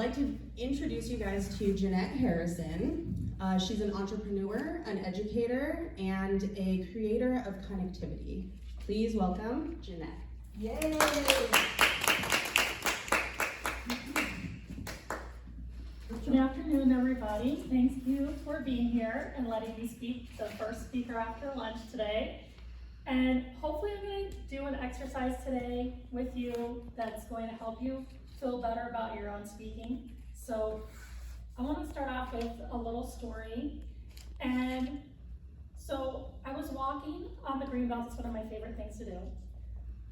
like to introduce you guys to Jeanette Harrison. She's an entrepreneur, an educator, and a creator of connectivity. Please welcome Jeanette. Yay! Good afternoon, everybody. Thank you for being here and letting me speak, the first speaker after lunch today. And hopefully I'm going to do an exercise today with you that's going to help you feel better about your own speaking. So I want to start off with a little story. And so I was walking on the greenbelt. It's one of my favorite things to do.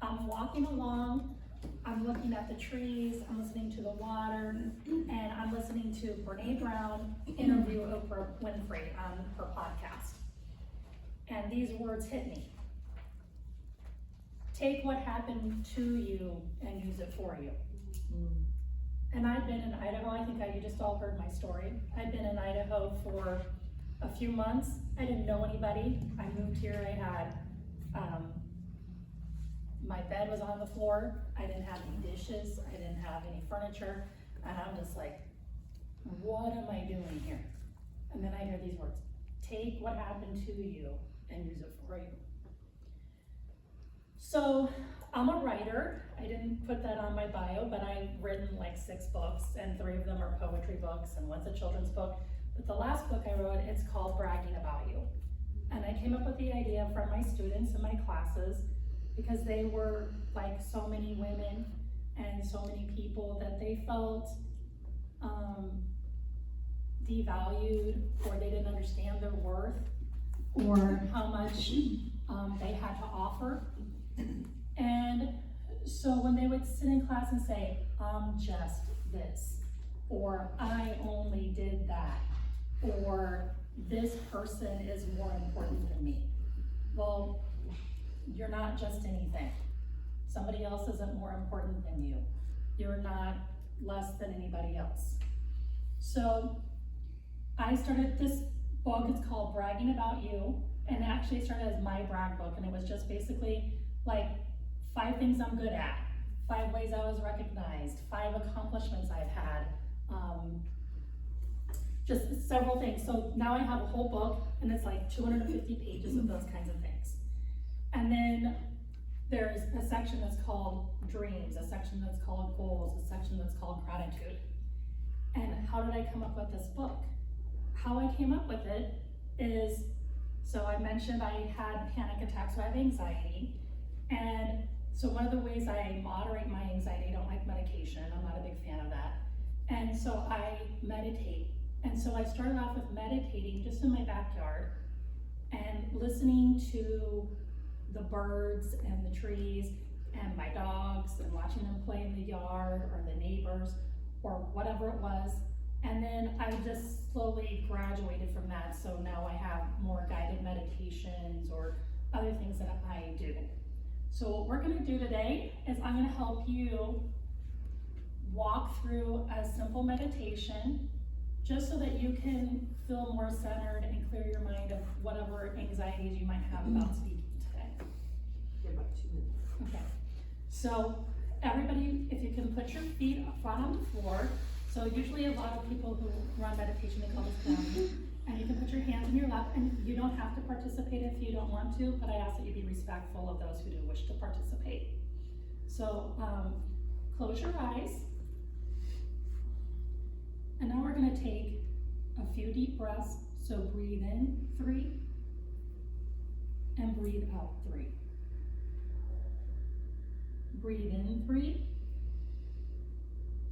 I'm walking along, I'm looking at the trees, I'm listening to the water, and I'm listening to Brene Brown interview Oprah Winfrey on her podcast. And these words hit me. Take what happened to you and use it for you. And I've been in Idaho. I think you just all heard my story. I've been in Idaho for a few months. I didn't know anybody. I moved here. I had, my bed was on the floor. I didn't have any dishes. I didn't have any furniture. And I'm just like, what am I doing here? And then I hear these words, take what happened to you and use it for you. So I'm a writer. I didn't put that on my bio, but I've written like 6 books, and 3 of them are poetry books, and one's a children's book. But the last book I wrote, it's called Bragging About You. And I came up with the idea from my students in my classes because they were like so many women and so many people that they felt devalued, or they didn't understand their worth, or how much they had to offer. And so when they would sit in class and say, I'm just this, or I only did that, or this person is more important than me. Well, you're not just anything. Somebody else isn't more important than you. You're not less than anybody else. So I started this book. It's called Bragging About You, and it actually started as my brag book, and it was just basically like 5 things I'm good at, 5 ways I was recognized, 5 accomplishments I've had, just several things. So now I have a whole book, and it's like 250 pages of those kinds of things. And then there's a section that's called dreams, a section that's called goals, a section that's called gratitude. And how did I come up with this book? How I came up with it is, so I mentioned I had panic attacks, so I have anxiety. And so one of the ways I moderate my anxiety, I don't like medication, I'm not a big fan of that. And so I meditate. And so I started off with meditating just in my backyard and listening to the birds and the trees and my dogs and watching them play in the yard, or the neighbors, or whatever it was. And then I just slowly graduated from that. So now I have more guided meditations or other things that I do. So what we're gonna do today is I'm gonna help you walk through a simple meditation just so that you can feel more centered and clear your mind of whatever anxieties you might have about speaking today. You have about 2 minutes. Okay, so everybody, if you can put your feet flat on the floor. So usually a lot of people who run meditation, they call this grounding. And you can put your hands in your lap, and you don't have to participate if you don't want to, but I ask that you be respectful of those who do wish to participate. So close your eyes. And now we're gonna take a few deep breaths. So breathe in 3, and breathe out 3. Breathe in 3,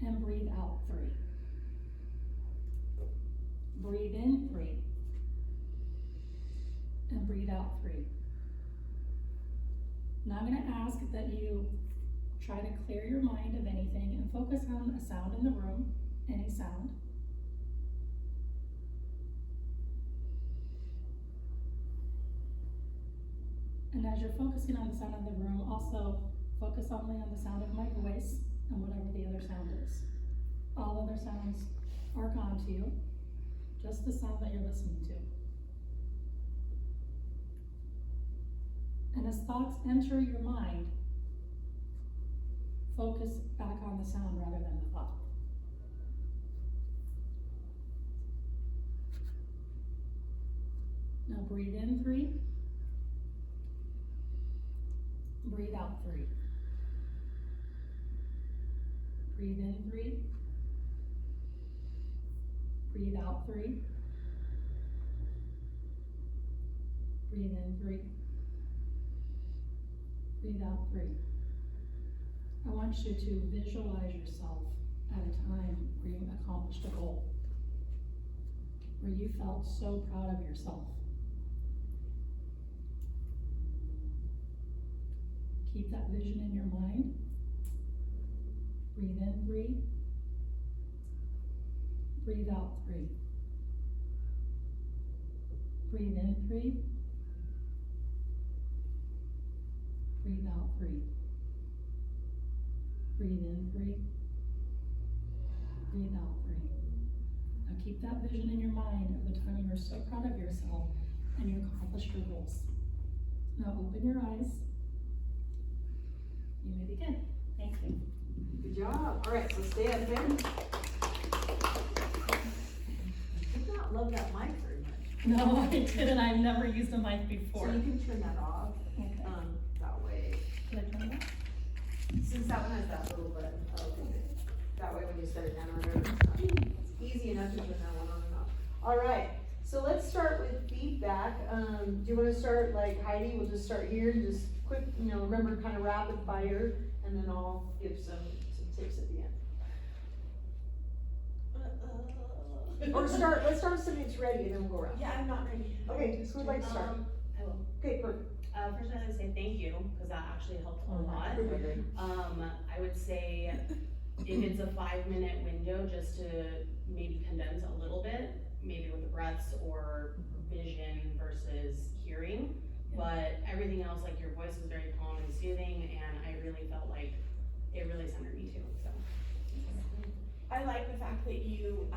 and breathe out 3. Breathe in 3, and breathe out 3. Now I'm going to ask that you try to clear your mind of anything and focus on a sound in the room, any sound. And as you're focusing on the sound in the room, also focus only on the sound of my voice and whatever the other sound is. All other sounds are gone to you. Just the sound that you're listening to. And as thoughts enter your mind, focus back on the sound rather than the thought. Now breathe in 3. Breathe out 3. Breathe in 3. Breathe out 3. Breathe in 3. Breathe out 3. I want you to visualize yourself at a time where you accomplished a goal, where you felt so proud of yourself. Keep that vision in your mind. Breathe in 3. Breathe out 3. Breathe in 3. Breathe out 3. Breathe in 3. Breathe out 3. Now keep that vision in your mind of the time you were so proud of yourself and you accomplished your goals. Now open your eyes. You may begin. Thank you. Good job. All right, so stand, Ben. I did not love that mic very much. No, I didn't. I've never used a mic So before. you can turn that off. Okay. That way, Can I turn it off? since that one has that little button, that way when you set it down or whatever, it's easy enough to turn that one on and off. All right, so let's start with feedback. Do you wanna start like Heidi? We'll just start here, just quick, remember kind of rapid fire, and then I'll give some tips at the end. Or let's start with somebody that's ready and then we'll go around. Yeah, I'm not ready. Okay, so who'd like to start? I will. Okay, perfect. First I would say thank you, because that actually helped a lot. I would say if it's a 5-minute window, just to maybe condense a little bit, maybe with the breaths or vision versus hearing. But everything else, like your voice was very calm and soothing, and I really felt like it really centered me too, so. I like the fact that you,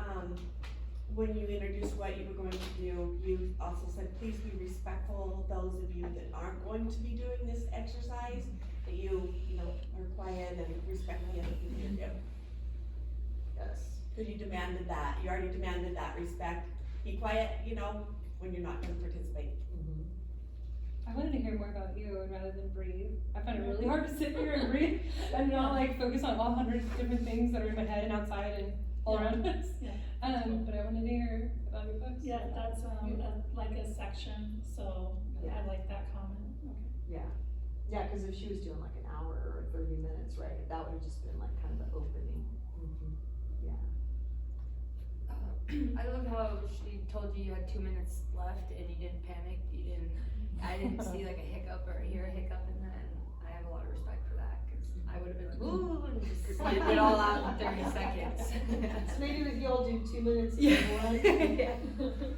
when you introduced what you were going to do, you also said, please be respectful of those of you that aren't going to be doing this exercise, that you are quiet and respect the other people you do. Yes. Because you demanded that, you already demanded that respect. Be quiet, when you're not gonna participate. I wanted to hear more about you and rather than breathe. I find it really hard to sit here and breathe and not like focus on all hundreds of different things that are in my head and outside and all around us. Yeah. But I wanted to hear about your books. Yeah, that's like a section, so I like that comment. Okay. Yeah, cause if she was doing like an hour or 30 minutes, right, that would have just been like kind of the opening. Yeah. I love how she told you you had 2 minutes left and you didn't panic. I didn't see like a hiccup or hear a hiccup in that. And I have a lot of respect for that because I would have been like, ooh, and just get it all out in 30 seconds. So maybe we could all do 2 minutes. Yeah. One.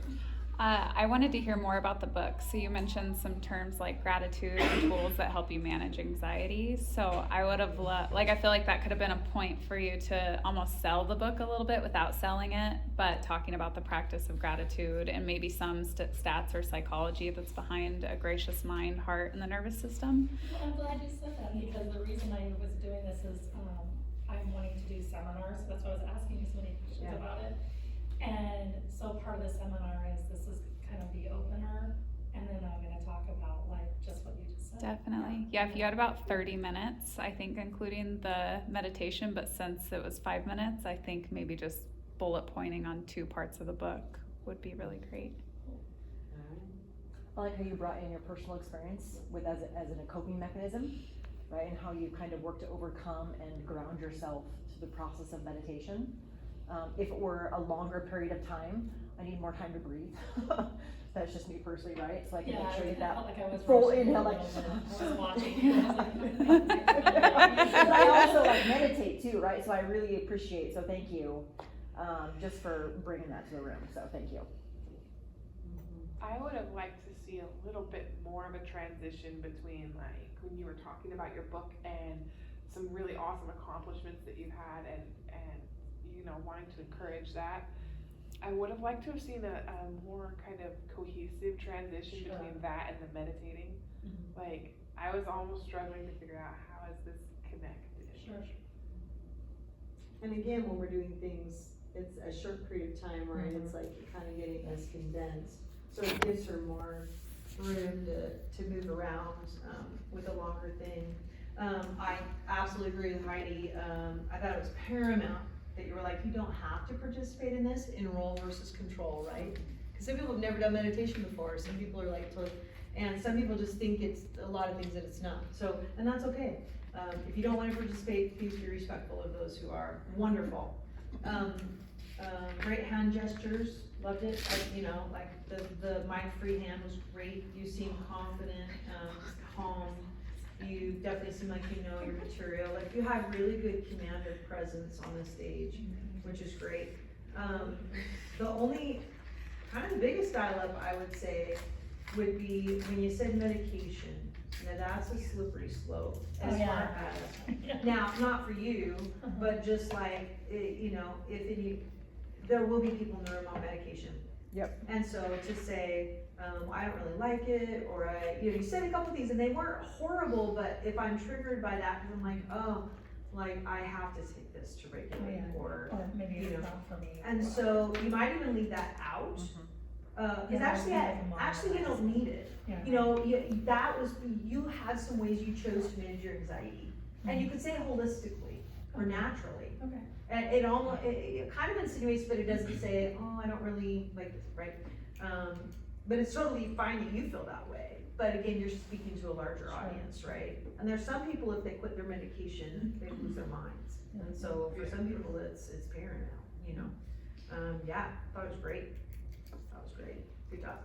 I wanted to hear more about the book. So you mentioned some terms like gratitude and tools that help you manage anxiety. So I would have I feel like that could have been a point for you to almost sell the book a little bit without selling it, but talking about the practice of gratitude and maybe some stats or psychology that's behind a gracious mind, heart, and the nervous system. Well, I'm glad you said that, because the reason I was doing this is, I'm wanting to do seminars, so that's why I was asking you so many questions about it. And so part of the seminar is, this is kind of the opener, and then I'm gonna talk about like just what you just said. Definitely. Yeah, if you had about 30 minutes, I think, including the meditation, but since it was 5 minutes, I think maybe just bullet pointing on 2 parts of the book would be really great. I like how you brought in your personal experience with as a coping mechanism, right? And how you kind of work to overcome and ground yourself through the process of meditation. If it were a longer period of time, I need more time to breathe. That's just me personally, right? So I can make sure you that like I was full rushing inhale, a like. little bit. I was watching. I was like, But I also like meditate too, right? So I really appreciate, so thank you, just for bringing that to the room, so thank you. I would have liked to see a little bit more of a transition between like when you were talking about your book and some really awesome accomplishments that you've had and wanting to encourage that. I would have liked to have seen a more kind of cohesive transition between that and the meditating. Like I was almost struggling to figure out how is this connected. Sure. And again, when we're doing things, it's a short period of time, right? It's like you're kind of getting this condensed. So it gives her more room to move around, with a longer thing. I absolutely agree with Heidi. I thought it was paramount that you were like, you don't have to participate in this, enroll versus control, right? Because some people have never done meditation before, some people are like, and some people just think it's a lot of things that it's not. So, and that's okay. If you don't want to participate, please be respectful of those who are. Wonderful. Great hand gestures, loved it. Like the mind-free hand was great. You seem confident, calm. You definitely seem like you know your material. Like you have really good command of presence on the stage, which is great. The only, kind of the biggest dial-up I would say would be when you said medication. Now that's a slippery slope as far as, now, not for you, but just like, there will be people in the room on medication. Yep. And so to say, I don't really like it, or you said a couple things and they weren't horrible, but if I'm triggered by that, cause I'm like, oh, like I have to take this to regulate, or maybe you it's know. not for me. And so you might even leave that out, cause actually you don't need it. Yeah. You had some ways you chose to manage your anxiety, and you could say holistically or naturally. Okay. And it kind of insinuates, but it doesn't say, oh, I don't really like this, right? But it's totally fine that you feel that way. But again, you're speaking to a larger audience, right? And there's some people, if they quit their medication, they lose their minds. And so for some people, it's paramount, Yeah, thought it was great. That was great. Good job.